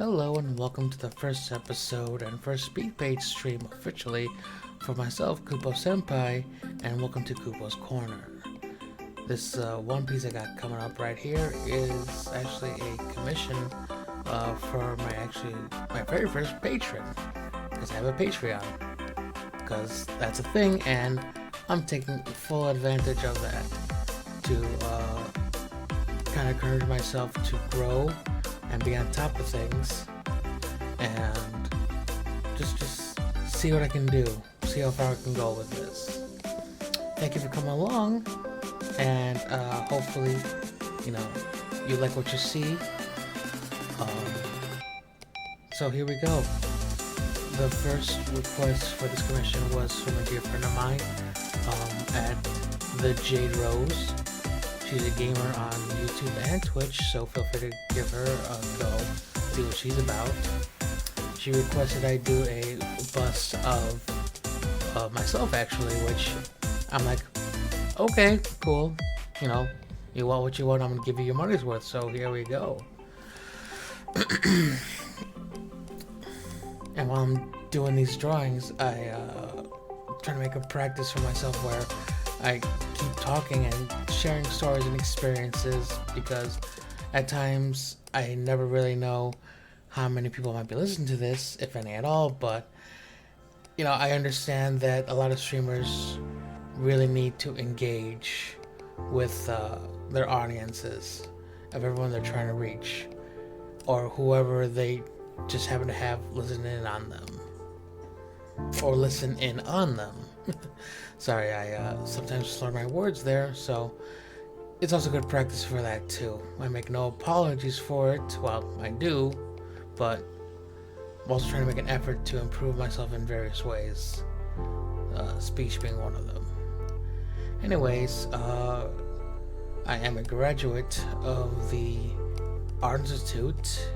Hello and welcome to the first episode and first Speedpaint stream officially for myself, Kupo Senpai, and welcome to Kupo's Corner. This one piece I got coming up right here is actually a commission for my very first patron, because I have a Patreon, because that's a thing, and I'm taking full advantage of that to kind of encourage myself to grow and be on top of things, and just see what I can do, see how far I can go with this. Thank you for coming along, and hopefully, you like what you see. So here we go. The first request for this commission was from a dear friend of mine at the Jade Rose. She's a gamer on YouTube and Twitch, so feel free to give her a go, see what she's about. She requested I do a bust of myself, actually, which I'm like, okay, cool. You want what you want, I'm going to give you your money's worth, so here we go. And while I'm doing these drawings, I try to make a practice for myself where I keep talking and sharing stories and experiences, because at times I never really know how many people might be listening to this, if any at all, but I understand that a lot of streamers really need to engage with their audiences of everyone they're trying to reach, or whoever they just happen to have listen in on them. Sorry, I sometimes slur my words there, so it's also good practice for that too. I make no apologies for it. Well, I do, but I'm also trying to make an effort to improve myself in various ways, speech being one of them. Anyways, I am a graduate of the Art Institute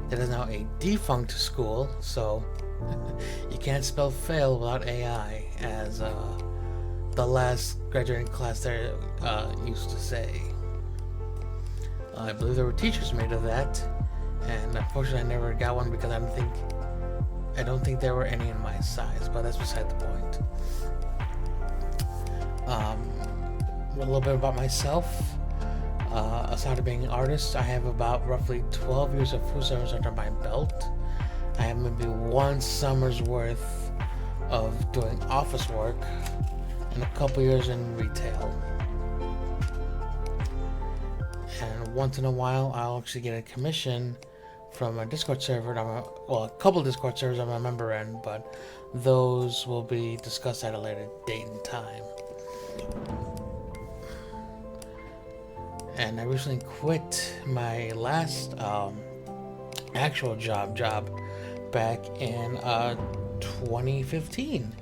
that is now a defunct school, so you can't spell fail without AI, as the last graduating class there used to say. I believe there were teachers made of that, and unfortunately I never got one because I don't think there were any in my size, but that's beside the point. A little bit about myself. Aside of being an artist, I have about roughly 12 years of food service under my belt. I have maybe one summer's worth of doing office work and a couple years in retail. And once in a while, I'll actually get a commission from a Discord server. A couple Discord servers I'm a member in, but those will be discussed at a later date and time. And I recently quit my last actual job back in 2015.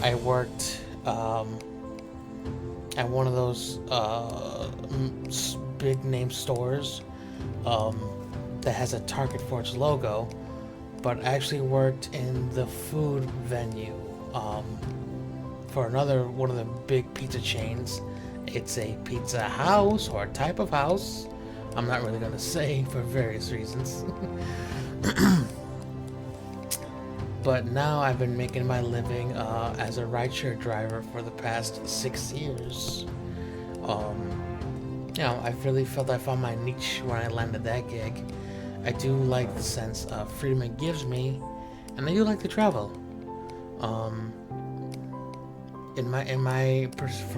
I worked at one of those big name stores that has a Target for its logo, but I actually worked in the food venue for another one of the big pizza chains. It's a pizza house, or a type of house. I'm not really going to say for various reasons. But now I've been making my living as a rideshare driver for the past 6 years. I really felt I found my niche when I landed that gig. I do like the sense of freedom it gives me, and I do like to travel. From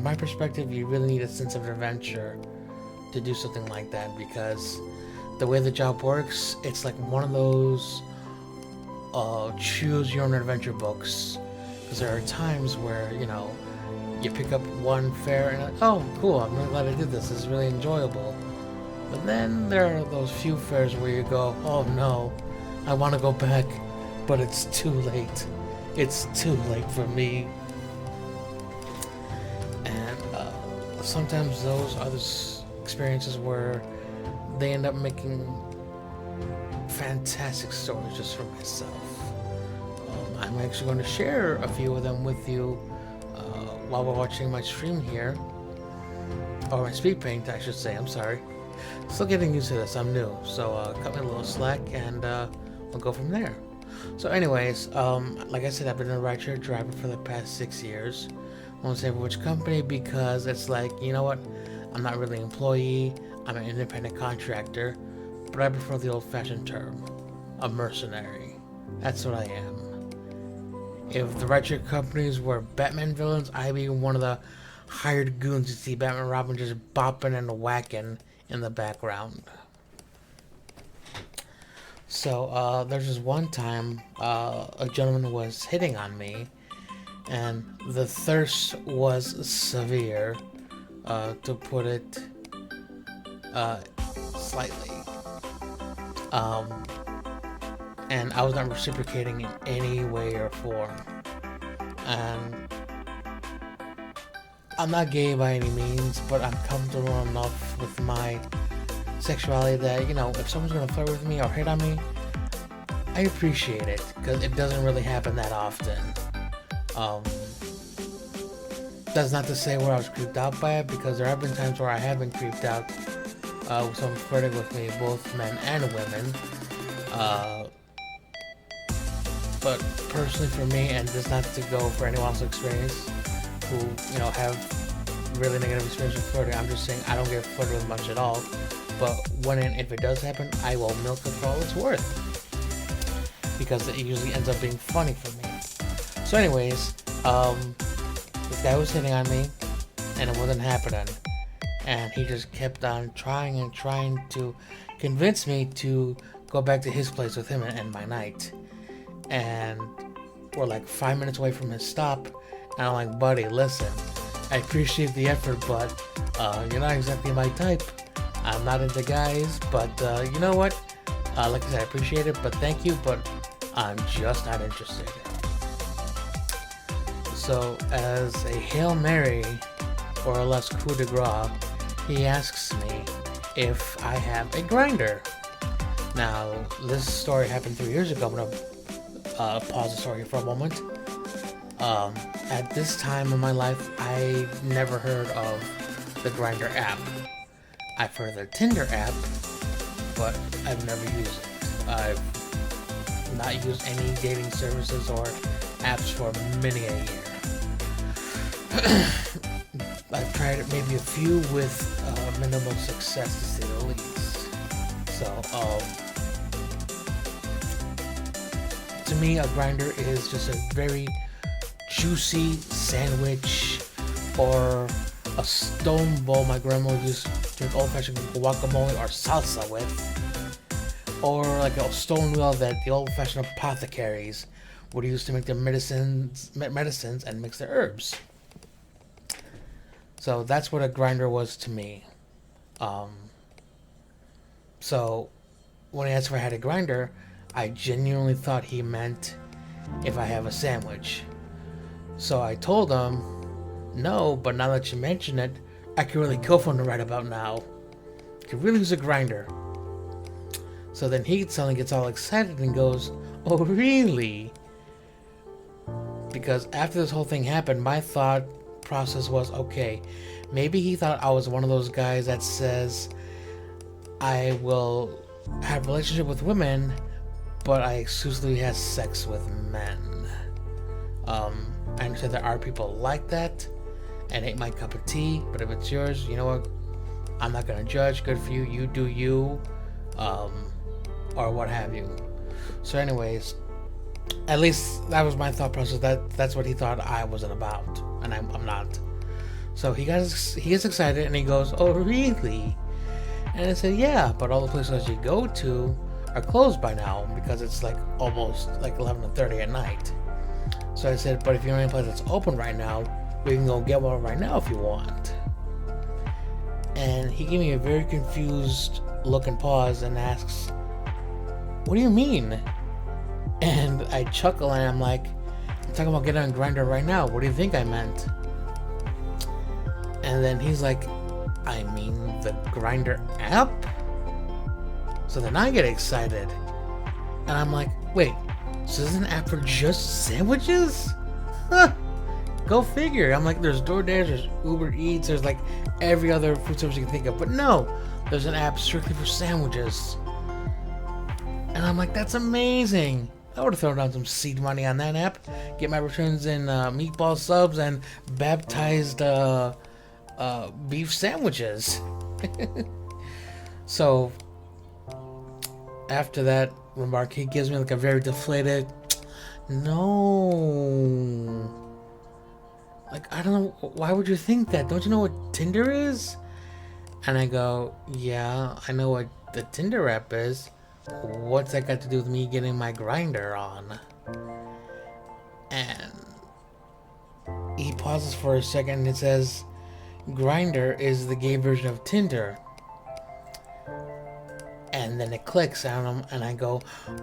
my perspective, you really need a sense of adventure to do something like that, because the way the job works, it's like one of those choose your own adventure books. Because there are times where you pick up one fare and oh cool, I'm really glad I did this, it's really enjoyable. But then there are those few fares where you go, oh no, I want to go back, but it's too late. It's too late for me. Sometimes those are the experiences where they end up making fantastic stories just for myself. I'm actually going to share a few of them with you while we're watching my stream here, or my Speedpaint, I should say. I'm sorry. Still getting used to this. I'm new, so cut me a little slack, and we'll go from there. So, anyways, like I said, I've been a rideshare driver for the past 6 years. I won't say for which company because it's like, you know what? I'm not really an employee. I'm an independent contractor, but I prefer the old-fashioned term, a mercenary. That's what I am. If the rideshare companies were Batman villains, I'd be one of the hired goons you see Batman and Robin just bopping and whacking in the background. So, there's this one time, a gentleman was hitting on me, and the thirst was severe, to put it, slightly. And I was not reciprocating in any way or form. And I'm not gay by any means, but I'm comfortable enough with my sexuality that, you know, if someone's gonna flirt with me or hit on me, I appreciate it, because it doesn't really happen that often. That's not to say where I was creeped out by it, because there have been times where I have been creeped out with someone flirting with me, both men and women. But personally for me, and this not to go for anyone else's experience who, you know, have really negative experience with flirting, I'm just saying I don't get flirted with much at all. But when and if it does happen, I will milk it for all it's worth, because it usually ends up being funny for me. So anyways, this guy was hitting on me, and it wasn't happening. And he just kept on trying and trying to convince me to go back to his place with him and end my night. And we're like 5 minutes away from his stop, and I'm like, buddy, listen, I appreciate the effort, but you're not exactly my type. I'm not into guys, but you know what? Like I said, I appreciate it, but thank you, but I'm just not interested. So, as a Hail Mary, or a less coup de grace, he asks me if I have a grinder. Now, this story happened 3 years ago. I'm gonna pause the story for a moment. At this time in my life, I never heard of the Grindr app. I've heard of the Tinder app, but I've never used it. I've not used any dating services or apps for many a year. I've tried maybe a few with minimal success, to say the least. So, to me, a grinder is just a very juicy sandwich, or a stone bowl my grandma used to drink old-fashioned guacamole or salsa with, or like a stone wheel that the old-fashioned apothecaries would use to make their medicines and mix their herbs. So that's what a grinder was to me. So when he asked if I had a grinder, I genuinely thought he meant if I have a sandwich. So I told him, no, but now that you mention it, I could really go for one right about now. Could really use a grinder. So then he suddenly gets all excited and goes, oh really? Because after this whole thing happened, my thought process was, okay, maybe he thought I was one of those guys that says I will have a relationship with women, but I exclusively have sex with men. I understand there are people like that, and it ain't my cup of tea, but if it's yours, you know what, I'm not gonna judge. Good for you, you do you, or what have you. So anyways, at least that was my thought process. That's what he thought I wasn't about, and I'm not. So he gets excited and he goes, oh really? And I said, yeah, but all the places you go to are closed by now, because it's like almost like 11:30 at night. So I said, but if you're in any place that's open right now, we can go get one right now if you want. And he gave me a very confused look and pause and asks, what do you mean? And I chuckle and I'm like, I'm talking about getting on Grindr right now. What do you think I meant? And then he's like, I mean the Grindr app? So then I get excited. And I'm like, wait, so this is an app for just sandwiches? Huh. Go figure. I'm like, there's DoorDash, there's Uber Eats, there's like every other food service you can think of. But no, There's an app strictly for sandwiches. And I'm like, that's amazing. I would have thrown down some seed money on that app. Get my returns in meatball subs and baptized beef sandwiches. So after that remark, he gives me like a very deflated, no. Like, I don't know, why would you think that? Don't you know what Tinder is? And I go, yeah, I know what the Tinder app is. What's that got to do with me getting my grinder on? And he pauses for a second and it says, Grinder is the gay version of Tinder. And then it clicks on him and I go,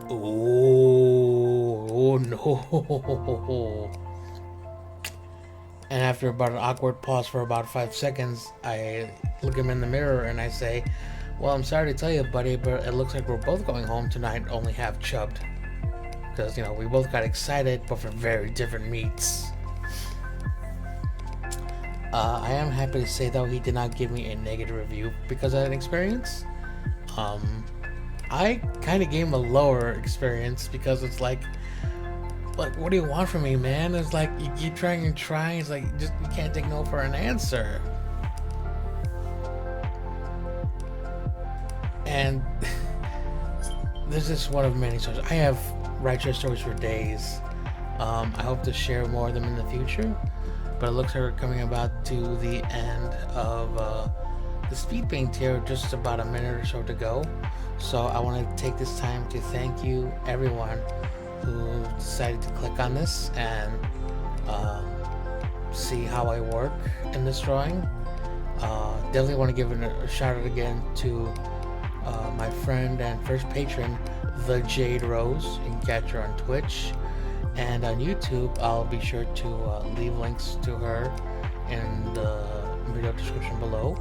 oh no. And after about an awkward pause for about 5 seconds, I look him in the mirror and I say, well, I'm sorry to tell you, buddy, but it looks like we're both going home tonight only half chubbed. Because, we both got excited, but for very different meats. I am happy to say, though, he did not give me a negative review because of that experience. I kind of gave him a lower experience because it's like, what do you want from me, man? It's like, you keep trying and trying. It's like, you can't take no for an answer. And this is one of many stories. I have rideshare stories for days. I hope to share more of them in the future. But it looks like we're coming about to the end of the Speedpaint tier. Just about a minute or so to go. So I want to take this time to thank you, everyone, who decided to click on this and see how I work in this drawing. Definitely want to give a shout out again to my friend and first patron, The Jade Rose. You can catch her on Twitch and on YouTube. I'll be sure to leave links to her in the video description below.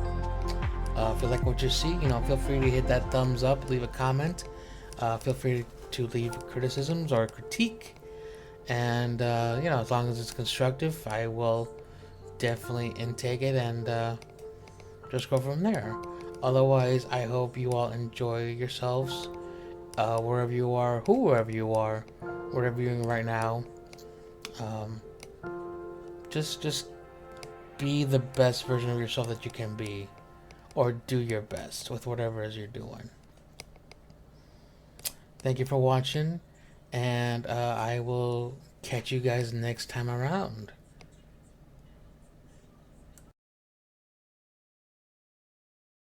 If you like what you see, feel free to hit that thumbs up, leave a comment. Feel free to leave criticisms or critique, and as long as it's constructive, I will definitely intake it and just go from there. Otherwise, I hope you all enjoy yourselves wherever you are, whoever you are, whatever you're doing right now. Just be the best version of yourself that you can be, or do your best with whatever it is you're doing. Thank you for watching, and I will catch you guys next time around.